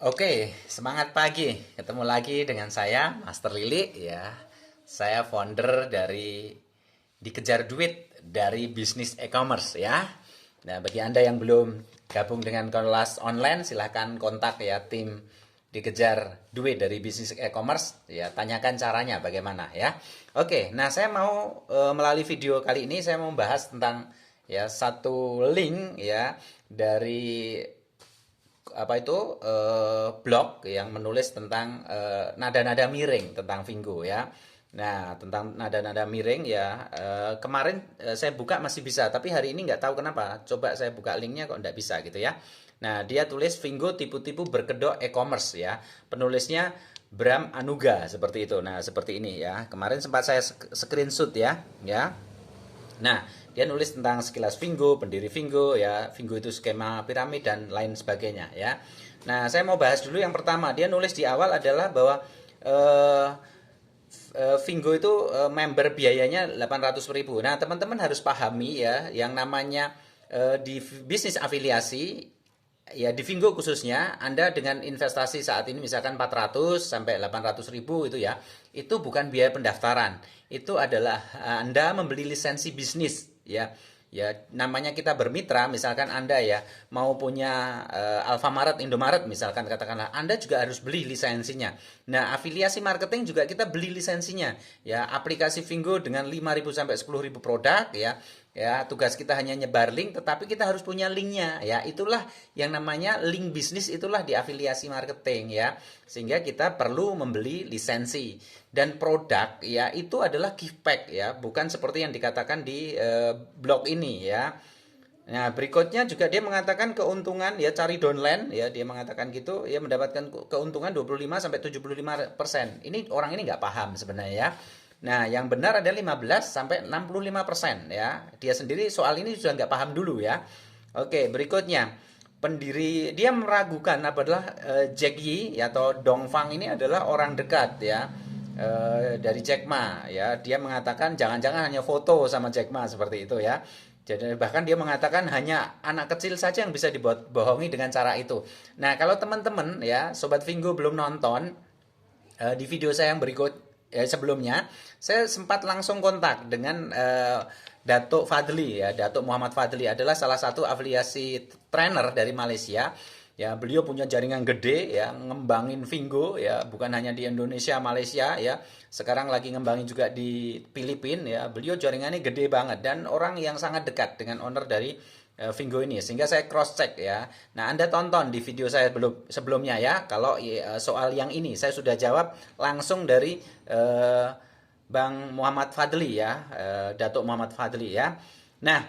Oke, semangat pagi. Ketemu lagi dengan saya, Master Lili ya. Saya founder dari Dikejar Duit dari bisnis e-commerce ya. Nah, bagi Anda yang belum gabung dengan kelas online, silahkan kontak ya tim Dikejar Duit dari bisnis e-commerce ya. Tanyakan caranya bagaimana ya. Oke, nah saya mau melalui video kali ini saya mau membahas tentang ya satu link ya dari apa itu blog yang menulis tentang nada-nada miring tentang Vingo ya. Nah, tentang nada-nada miring ya, kemarin saya buka masih bisa, tapi hari ini nggak tahu kenapa. Coba saya buka linknya kok nggak bisa gitu ya. Nah, dia tulis Vingo tipu-tipu berkedok e-commerce ya. Penulisnya Bram Anuga seperti itu. Nah, seperti ini ya. Kemarin sempat saya screenshot ya. Nah, dia nulis tentang sekilas Vingo, pendiri Vingo ya, Vingo itu skema piramid dan lain sebagainya ya. Nah, saya mau bahas dulu yang pertama. Dia nulis di awal adalah bahwa eh, Vingo itu member biayanya 800.000. Nah, teman-teman harus pahami ya, yang namanya di bisnis afiliasi ya di Vingo khususnya, Anda dengan investasi saat ini misalkan 400 sampai 800 ribu itu ya, itu bukan biaya pendaftaran. Itu adalah Anda membeli lisensi bisnis ya. Ya, namanya kita bermitra, misalkan Anda ya mau punya Alfamaret, Indomaret misalkan katakanlah, Anda juga harus beli lisensinya. Nah, afiliasi marketing juga kita beli lisensinya. Ya, aplikasi Vingo dengan 5.000 sampai 10.000 produk ya. Ya, tugas kita hanya nyebar link, tetapi kita harus punya linknya. Ya, itulah yang namanya link bisnis, itulah di afiliasi marketing ya. Sehingga kita perlu membeli lisensi dan produk ya itu adalah gift pack ya, bukan seperti yang dikatakan di blog ini ya. Nah, berikutnya juga dia mengatakan keuntungan ya, cari downline ya, dia mengatakan gitu ya, mendapatkan keuntungan 25 sampai 75%. Ini orang ini nggak paham sebenarnya ya. Nah, yang benar ada 15 sampai 65% ya. Dia sendiri soal ini sudah nggak paham dulu ya. Oke, berikutnya pendiri dia meragukan adalah Jack Yi atau Dongfang ini adalah orang dekat ya, dari Jack Ma ya. Dia mengatakan jangan-jangan hanya foto sama Jack Ma seperti itu ya. Jadi bahkan dia mengatakan hanya anak kecil saja yang bisa dibohongi dengan cara itu. Nah, kalau teman-teman ya, Sobat Vingo belum nonton di video saya yang berikut sebelumnya, saya sempat langsung kontak dengan Datuk Fadli ya. Datuk Muhammad Fadli adalah salah satu afiliasi trainer dari Malaysia. Ya, beliau punya jaringan gede ya, ngembangin Vingo ya, bukan hanya di Indonesia, Malaysia ya. Sekarang lagi ngembangin juga di Filipina ya. Beliau jaringannya gede banget dan orang yang sangat dekat dengan owner dari Vingo ini, sehingga saya cross check ya. Nah, Anda tonton di video saya sebelumnya ya. Kalau soal yang ini saya sudah jawab langsung dari Bang Muhammad Fadli ya, Datuk Muhammad Fadli ya. Nah,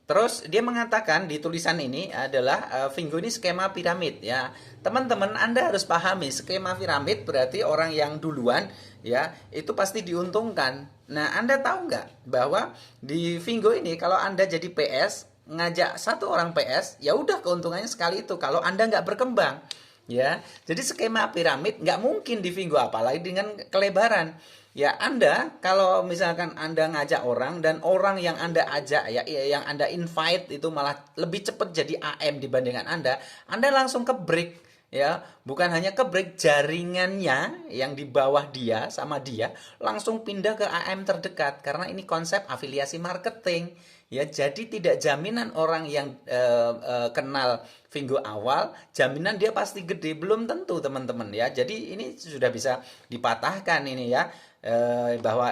terus dia mengatakan di tulisan ini adalah Vingo ini skema piramid ya. Teman-teman, Anda harus pahami skema piramid berarti orang yang duluan ya itu pasti diuntungkan. Nah, Anda tahu nggak bahwa di Vingo ini kalau Anda jadi PS, ngajak satu orang PS, ya udah keuntungannya sekali itu kalau Anda nggak berkembang ya. Jadi skema piramid nggak mungkin di Vingo, apalagi dengan kelebaran. Ya, Anda kalau misalkan Anda ngajak orang dan orang yang Anda ajak ya, yang Anda invite itu malah lebih cepat jadi AM dibandingkan Anda langsung ke break ya. Bukan hanya ke break, jaringannya yang di bawah dia sama dia langsung pindah ke AM terdekat, karena ini konsep afiliasi marketing. Ya, jadi tidak jaminan orang yang kenal Vingo awal, jaminan dia pasti gede, belum tentu teman-teman ya. Jadi ini sudah bisa dipatahkan ini ya, bahwa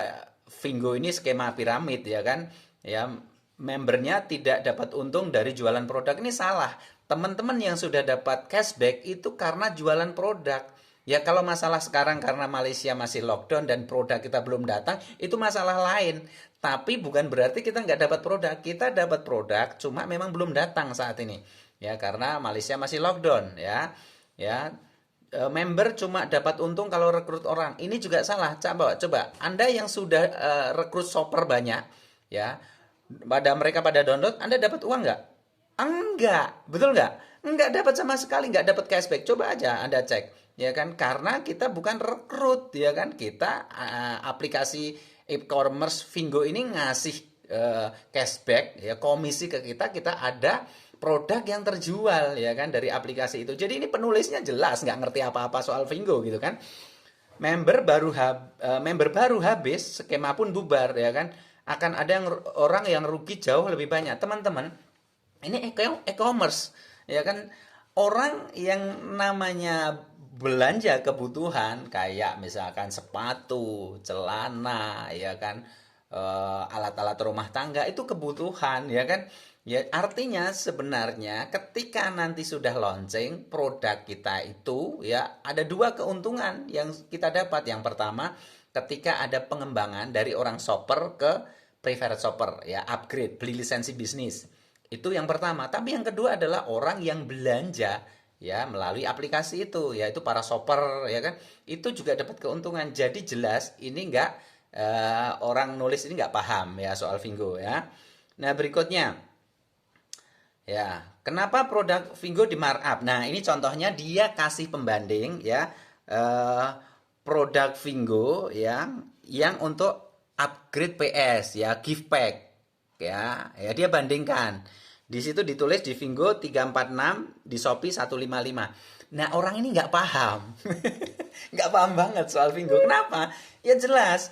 Vingo ini skema piramid ya kan ya, membernya tidak dapat untung dari jualan produk, ini salah. Teman-teman yang sudah dapat cashback itu karena jualan produk ya. Kalau masalah sekarang karena Malaysia masih lockdown dan produk kita belum datang, itu masalah lain. Tapi bukan berarti kita nggak dapat produk, kita dapat produk cuma memang belum datang saat ini ya, karena Malaysia masih lockdown ya. Ya, member cuma dapat untung kalau rekrut orang. Ini juga salah. Coba Anda yang sudah rekrut shopper banyak ya, pada mereka pada download, Anda dapat uang nggak? Enggak, betul nggak? Enggak dapat sama sekali, nggak dapat cashback. Coba aja Anda cek, ya kan? Karena kita bukan rekrut, ya kan? Kita aplikasi e-commerce Vingo ini ngasih cashback, ya komisi ke kita, kita ada produk yang terjual ya kan dari aplikasi itu. Jadi ini penulisnya jelas, nggak ngerti apa-apa soal Vingo gitu kan. Member baru habis, skema pun bubar ya kan. Akan ada orang yang rugi jauh lebih banyak. Teman-teman, ini e-commerce ya kan, orang yang namanya belanja kebutuhan kayak misalkan sepatu, celana ya kan, alat-alat rumah tangga itu kebutuhan ya kan. Ya artinya sebenarnya ketika nanti sudah launching produk kita itu ya ada dua keuntungan yang kita dapat. Yang pertama, ketika ada pengembangan dari orang shopper ke preferred shopper ya, upgrade, beli lisensi bisnis. Itu yang pertama. Tapi yang kedua adalah orang yang belanja ya melalui aplikasi itu, yaitu para shopper ya kan. Itu juga dapat keuntungan. Jadi jelas ini enggak orang nulis ini nggak paham ya soal Vingo ya. Nah berikutnya ya, kenapa produk Vingo di markup? Nah, ini contohnya dia kasih pembanding ya, produk Vingo yang untuk upgrade PS ya, gift pack ya. Ya dia bandingkan. Di situ ditulis di Vingo 346, di Shopee 155. Nah, orang ini nggak paham. Nggak paham banget soal Vingo. Kenapa? Ya jelas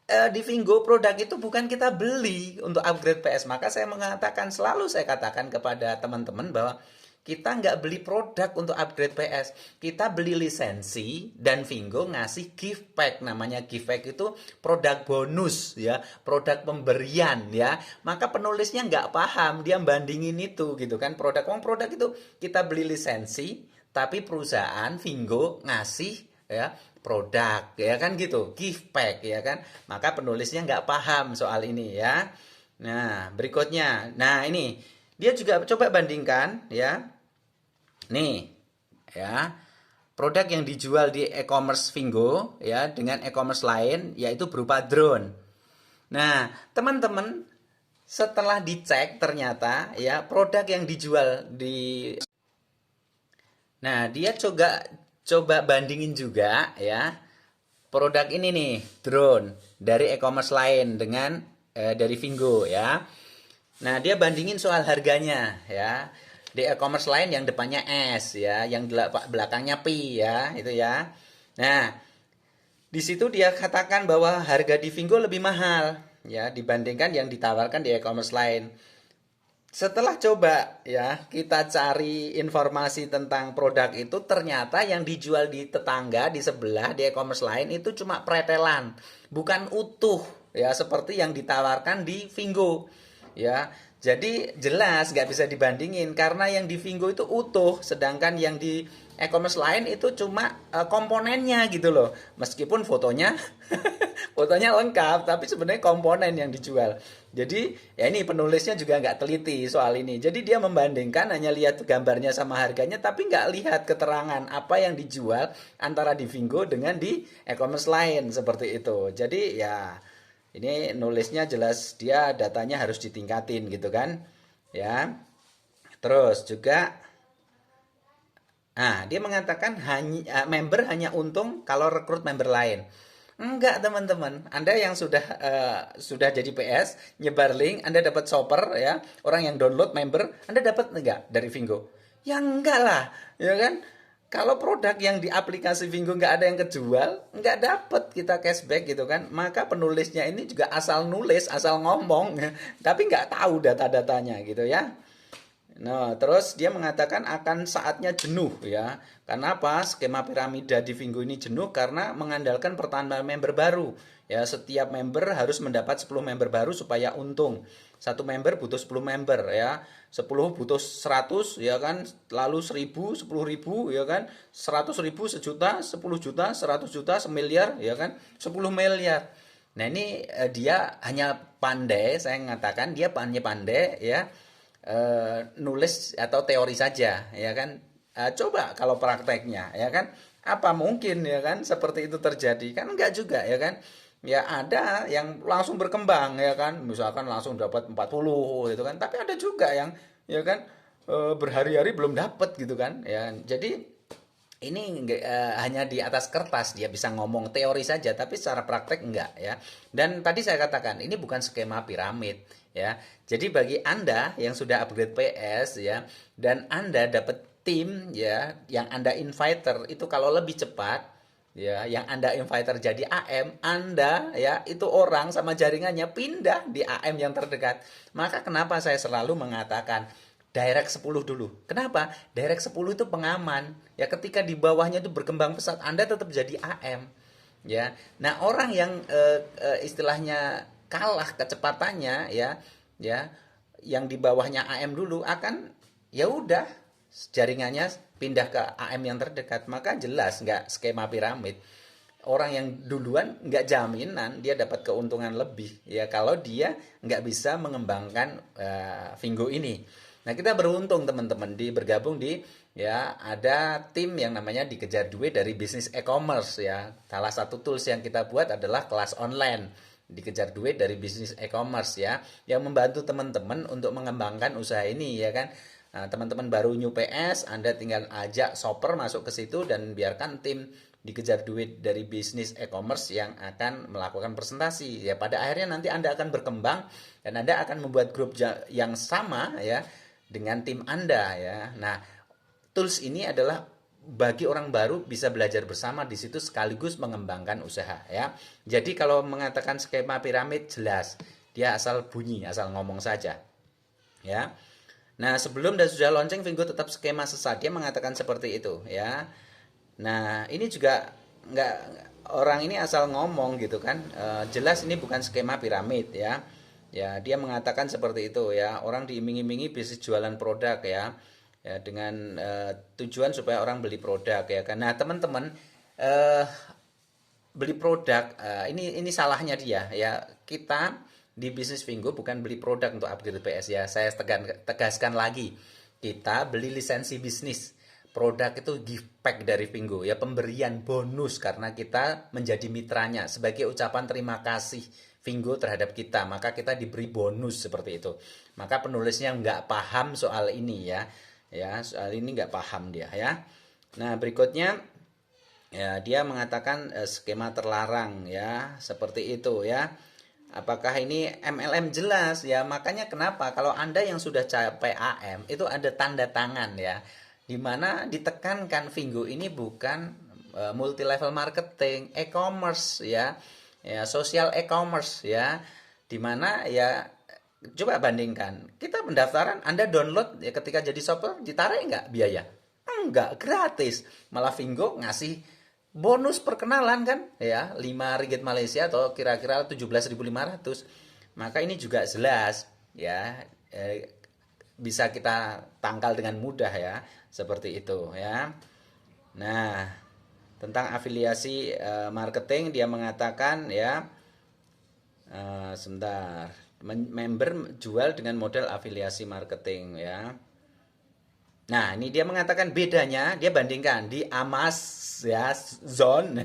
di Vingo produk itu bukan kita beli untuk upgrade PS. Maka saya mengatakan, selalu saya katakan kepada teman-teman bahwa kita nggak beli produk untuk upgrade PS. Kita beli lisensi dan Vingo ngasih gift pack. Namanya gift pack itu produk bonus ya, produk pemberian ya. Maka penulisnya nggak paham, dia bandingin itu gitu kan. Produk itu kita beli lisensi, tapi perusahaan Vingo ngasih ya produk ya kan gitu, gift pack ya kan. Maka penulisnya nggak paham soal ini ya. Nah berikutnya, nah ini dia juga coba bandingkan ya, nih ya, produk yang dijual di e-commerce Vingo ya dengan e-commerce lain yaitu berupa drone. Nah teman-teman, setelah dicek ternyata ya produk yang dijual di, nah dia coba bandingin juga ya produk ini nih, drone dari e-commerce lain dengan dari Vingo ya. Nah dia bandingin soal harganya ya, di e-commerce lain yang depannya S ya, yang belakangnya P ya, itu ya. Nah di situ dia katakan bahwa harga di Vingo lebih mahal ya dibandingkan yang ditawarkan di e-commerce lain. Setelah coba ya kita cari informasi tentang produk itu, ternyata yang dijual di tetangga di sebelah di e-commerce lain itu cuma pretelan, bukan utuh ya seperti yang ditawarkan di Vingo ya. Jadi jelas nggak bisa dibandingin karena yang di Vingo itu utuh, sedangkan yang di e-commerce lain itu cuma komponennya gitu loh. Meskipun fotonya fotonya lengkap, tapi sebenarnya komponen yang dijual. Jadi ya ini penulisnya juga nggak teliti soal ini. Jadi dia membandingkan, hanya lihat gambarnya sama harganya, tapi nggak lihat keterangan apa yang dijual antara di Vingo dengan di e-commerce lain seperti itu. Jadi ya ini nulisnya jelas dia datanya harus ditingkatin gitu kan ya. Terus juga dia mengatakan member hanya untung kalau rekrut member lain. Enggak teman-teman, Anda yang sudah jadi PS, nyebar link, Anda dapat shopper ya, orang yang download member, Anda dapat enggak dari Vingo? Ya enggak lah, ya kan? Kalau produk yang di aplikasi Vingo nggak ada yang kejual, nggak dapat kita cashback gitu kan. Maka penulisnya ini juga asal nulis, asal ngomong, tapi nggak tahu data-datanya gitu ya. Nah, terus dia mengatakan akan saatnya jenuh ya. Karena apa? Skema piramida di Vingo ini jenuh karena mengandalkan pertambahan member baru. Ya, setiap member harus mendapat 10 member baru supaya untung. Satu member butuh 10 member ya. 10 butuh 100 ya kan. Lalu 1000, 10.000 ya kan. 100.000, sejuta, 10 juta, 100 juta, semiliar ya kan. 10 miliar. Nah, ini dia hanya pandai, saya mengatakan dia hanya pandai ya. Nulis atau teori saja ya kan. Coba kalau prakteknya ya kan, apa mungkin ya kan seperti itu terjadi? Kan enggak juga ya kan. Ya ada yang langsung berkembang ya kan, misalkan langsung dapat 40 gitu kan, tapi ada juga yang ya kan berhari-hari belum dapat gitu kan ya. Jadi ini hanya di atas kertas, dia bisa ngomong teori saja tapi secara praktek enggak ya. Dan tadi saya katakan ini bukan skema piramid ya. Jadi bagi Anda yang sudah upgrade PS ya dan Anda dapat tim ya yang Anda inviter itu kalau lebih cepat ya, yang Anda inviter jadi AM, Anda ya itu orang sama jaringannya pindah di AM yang terdekat. Maka kenapa saya selalu mengatakan direct 10 dulu. Kenapa? Direct 10 itu pengaman. Ya ketika di bawahnya itu berkembang pesat, Anda tetap jadi AM. Ya. Nah, orang yang istilahnya kalah kecepatannya ya yang di bawahnya AM dulu akan ya udah jaringannya pindah ke AM yang terdekat. Maka jelas nggak skema piramid. Orang yang duluan nggak jaminan dia dapat keuntungan lebih ya kalau dia nggak bisa mengembangkan Vingo ini. Nah, kita beruntung teman-teman bergabung di ya ada tim yang namanya Dikejar Duit dari bisnis e-commerce ya. Salah satu tools yang kita buat adalah kelas online Dikejar Duit dari bisnis e-commerce ya, yang membantu teman-teman untuk mengembangkan usaha ini ya kan. Nah, teman-teman baru new PS, Anda tinggal ajak shopper masuk ke situ dan biarkan tim Dikejar Duit dari bisnis e-commerce yang akan melakukan presentasi ya. Pada akhirnya nanti Anda akan berkembang dan Anda akan membuat grup yang sama ya dengan tim Anda ya. Nah, tools ini adalah bagi orang baru bisa belajar bersama di situ sekaligus mengembangkan usaha ya. Jadi kalau mengatakan skema piramid jelas, dia asal bunyi, asal ngomong saja. Ya. Nah, sebelum dan sudah launching Vingo tetap skema sesat. Dia mengatakan seperti itu ya. Nah, ini juga nggak, orang ini asal ngomong gitu kan. Jelas ini bukan skema piramid ya. Ya, dia mengatakan seperti itu ya. Orang diiming-imingi bisnis jualan produk ya. Ya dengan tujuan supaya orang beli produk ya kan. Nah, teman-teman beli produk ini salahnya dia ya. Kita di bisnis Vingo bukan beli produk untuk upgrade PS ya. Saya tegaskan lagi. Kita beli lisensi bisnis. Produk itu gift pack dari Vingo ya, pemberian bonus karena kita menjadi mitranya sebagai ucapan terima kasih Vingo terhadap kita, maka kita diberi bonus seperti itu. Maka penulisnya nggak paham soal ini ya soal ini nggak paham dia ya. Nah, berikutnya ya dia mengatakan skema terlarang ya seperti itu ya. Apakah ini MLM? Jelas ya, makanya kenapa kalau Anda yang sudah capai AM itu ada tanda tangan ya, dimana ditekankan Vingo ini bukan multi level marketing, e-commerce ya, ya social e-commerce ya, dimana ya coba bandingkan kita pendaftaran Anda download ya ketika jadi shopper ditarik nggak biaya? Enggak, gratis. Malah Vingo ngasih bonus perkenalan kan ya 5 ringgit Malaysia atau kira-kira 17.500. Maka ini juga jelas ya bisa kita tangkal dengan mudah ya seperti itu ya. Nah, tentang afiliasi marketing dia mengatakan ya sebentar, member jual dengan model afiliasi marketing ya. Nah, ini dia mengatakan bedanya, dia bandingkan di Amas ya, Zone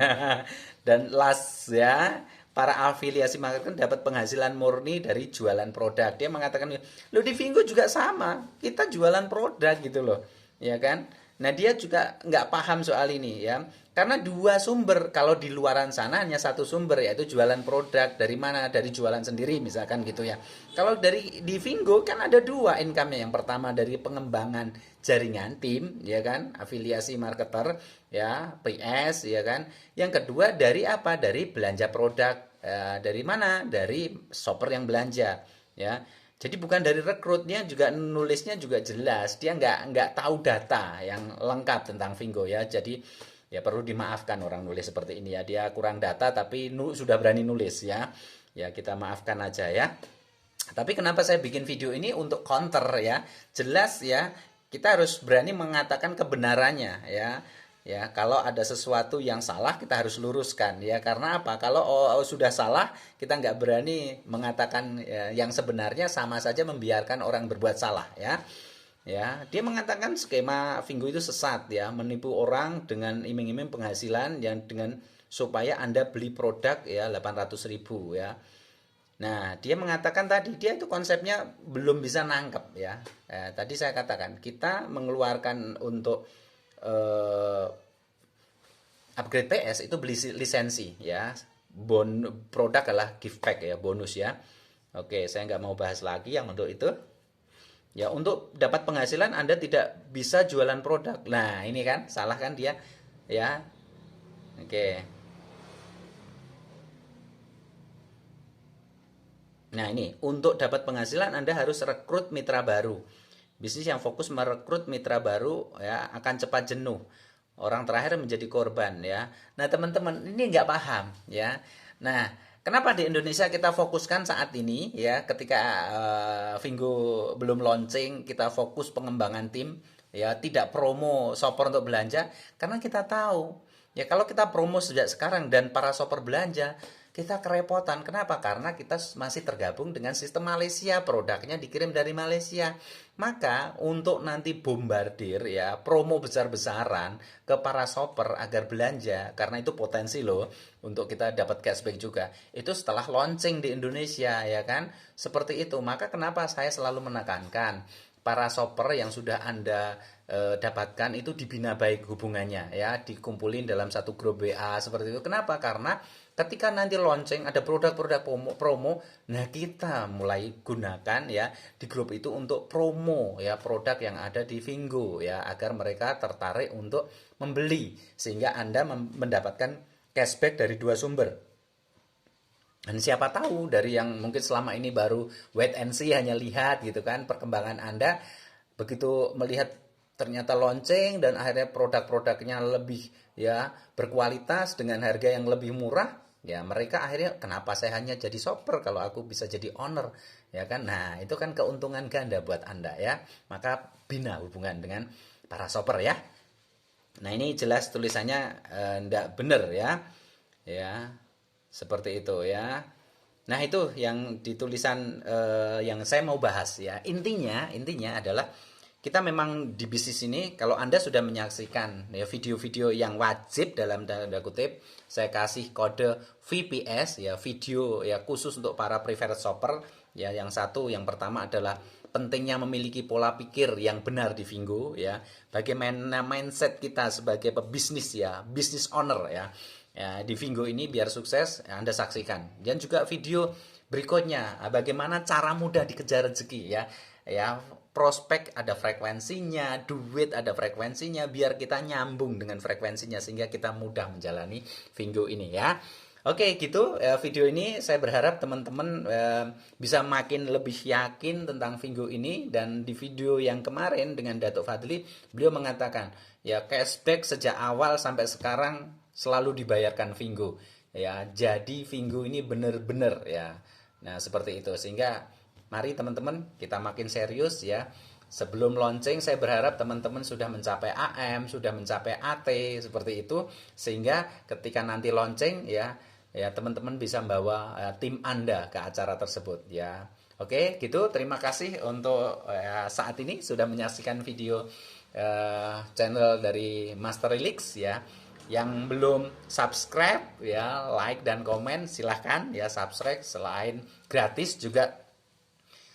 dan Las ya, para afiliasi marketing dapat penghasilan murni dari jualan produk. Dia mengatakan, lo di Vingo juga sama, kita jualan produk gitu loh, ya kan? Nah, dia juga nggak paham soal ini ya. Karena dua sumber, kalau di luaran sana hanya satu sumber yaitu jualan produk. Dari mana? Dari jualan sendiri misalkan gitu ya. Kalau di Vingo kan ada dua income-nya. Yang pertama dari pengembangan jaringan tim ya kan, afiliasi marketer ya, PS ya kan. Yang kedua dari apa? Dari belanja produk. Dari mana? Dari shopper yang belanja ya. Jadi bukan dari rekrutnya, juga nulisnya juga jelas. Dia nggak tahu data yang lengkap tentang Vingo ya. Jadi ya perlu dimaafkan orang nulis seperti ini ya. Dia kurang data tapi sudah berani nulis ya. Ya kita maafkan aja ya. Tapi kenapa saya bikin video ini untuk counter ya. Jelas ya kita harus berani mengatakan kebenarannya ya. Ya, kalau ada sesuatu yang salah kita harus luruskan ya. Karena apa? Kalau sudah salah kita nggak berani mengatakan ya, yang sebenarnya, sama saja membiarkan orang berbuat salah ya. Ya, dia mengatakan skema Vingo itu sesat ya, menipu orang dengan iming-iming penghasilan yang dengan supaya Anda beli produk ya 800.000 ya. Nah, dia mengatakan tadi dia itu konsepnya belum bisa nangkep ya. Tadi saya katakan kita mengeluarkan untuk upgrade PS itu beli lisensi ya. Produk adalah gift pack ya, bonus ya. Oke, saya nggak mau bahas lagi yang untuk itu. Ya, untuk dapat penghasilan Anda tidak bisa jualan produk. Nah, ini kan salah kan dia ya. Oke. Nah, ini untuk dapat penghasilan Anda harus rekrut mitra baru. Bisnis yang fokus merekrut mitra baru ya akan cepat jenuh. Orang terakhir menjadi korban ya. Nah, teman-teman ini nggak paham ya. Nah, kenapa di Indonesia kita fokuskan saat ini ya ketika Vingo belum launching kita fokus pengembangan tim ya, tidak promo shopper untuk belanja karena kita tahu ya kalau kita promo sejak sekarang dan para shopper belanja kita kerepotan. Kenapa? Karena kita masih tergabung dengan sistem Malaysia, produknya dikirim dari Malaysia. Maka untuk nanti bombardir ya promo besar-besaran ke para shopper agar belanja, karena itu potensi loh untuk kita dapat cashback juga. Itu setelah launching di Indonesia ya kan. Seperti itu. Maka kenapa saya selalu menekankan para shopper yang sudah Anda dapatkan itu dibina baik hubungannya ya, dikumpulin dalam satu grup WA seperti itu. Kenapa? Karena ketika nanti launching ada produk-produk promo, nah kita mulai gunakan ya di grup itu untuk promo ya produk yang ada di Vingo ya agar mereka tertarik untuk membeli sehingga Anda mendapatkan cashback dari dua sumber. Dan siapa tahu dari yang mungkin selama ini baru wait and see hanya lihat gitu kan perkembangan Anda, begitu melihat ternyata launching dan akhirnya produk-produknya lebih ya berkualitas dengan harga yang lebih murah, ya mereka akhirnya kenapa saya hanya jadi shopper kalau aku bisa jadi owner ya kan. Nah, itu kan keuntungan ganda buat Anda ya. Maka bina hubungan dengan para shopper ya. Nah, ini jelas tulisannya enggak benar ya. Ya. Seperti itu ya. Nah, itu yang di tulisan yang saya mau bahas ya. Intinya adalah kita memang di bisnis ini kalau Anda sudah menyaksikan ya video-video yang wajib dalam tanda kutip, saya kasih kode VPS ya, video ya khusus untuk para preferred shopper ya. Yang satu, yang pertama adalah pentingnya memiliki pola pikir yang benar di Vingo ya. Bagaimana mindset kita sebagai pebisnis ya, business owner ya. Ya, di Vingo ini biar sukses ya, Anda saksikan. Dan juga video berikutnya bagaimana cara mudah dikejar rezeki ya. Ya, prospek ada frekuensinya, duit ada frekuensinya, biar kita nyambung dengan frekuensinya sehingga kita mudah menjalani Vingo ini ya. Oke, gitu video ini saya berharap teman-teman bisa makin lebih yakin tentang Vingo ini. Dan di video yang kemarin dengan Datuk Fadli, beliau mengatakan ya cashback sejak awal sampai sekarang selalu dibayarkan Vingo ya. Jadi Vingo ini benar-benar ya. Nah, seperti itu sehingga mari teman-teman kita makin serius ya. Sebelum launching saya berharap teman-teman sudah mencapai AM, sudah mencapai AT seperti itu sehingga ketika nanti launching ya teman-teman bisa membawa tim Anda ke acara tersebut ya. Oke, gitu. Terima kasih untuk saat ini sudah menyaksikan video channel dari Master Relix ya. Yang belum subscribe ya, like dan komen silahkan ya subscribe, selain gratis juga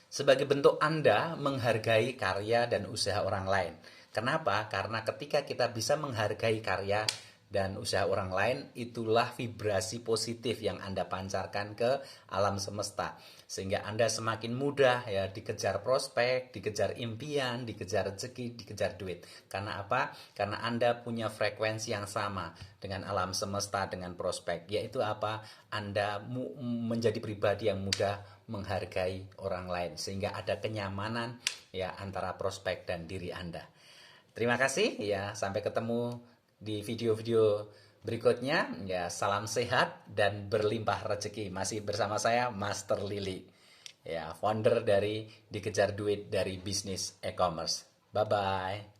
sebagai bentuk Anda menghargai karya dan usaha orang lain. Kenapa? Karena ketika kita bisa menghargai karya dan usaha orang lain, itulah vibrasi positif yang Anda pancarkan ke alam semesta. Sehingga Anda semakin mudah ya dikejar prospek, dikejar impian, dikejar rezeki, dikejar duit. Karena apa? Karena Anda punya frekuensi yang sama dengan alam semesta, dengan prospek. Yaitu apa? Anda menjadi pribadi yang mudah menghargai orang lain sehingga ada kenyamanan ya antara prospek dan diri Anda. Terima kasih ya, sampai ketemu di video-video berikutnya ya. Salam sehat dan berlimpah rezeki. Masih bersama saya Master Lili ya, founder dari Dikejar Duit dari bisnis e-commerce. Bye bye.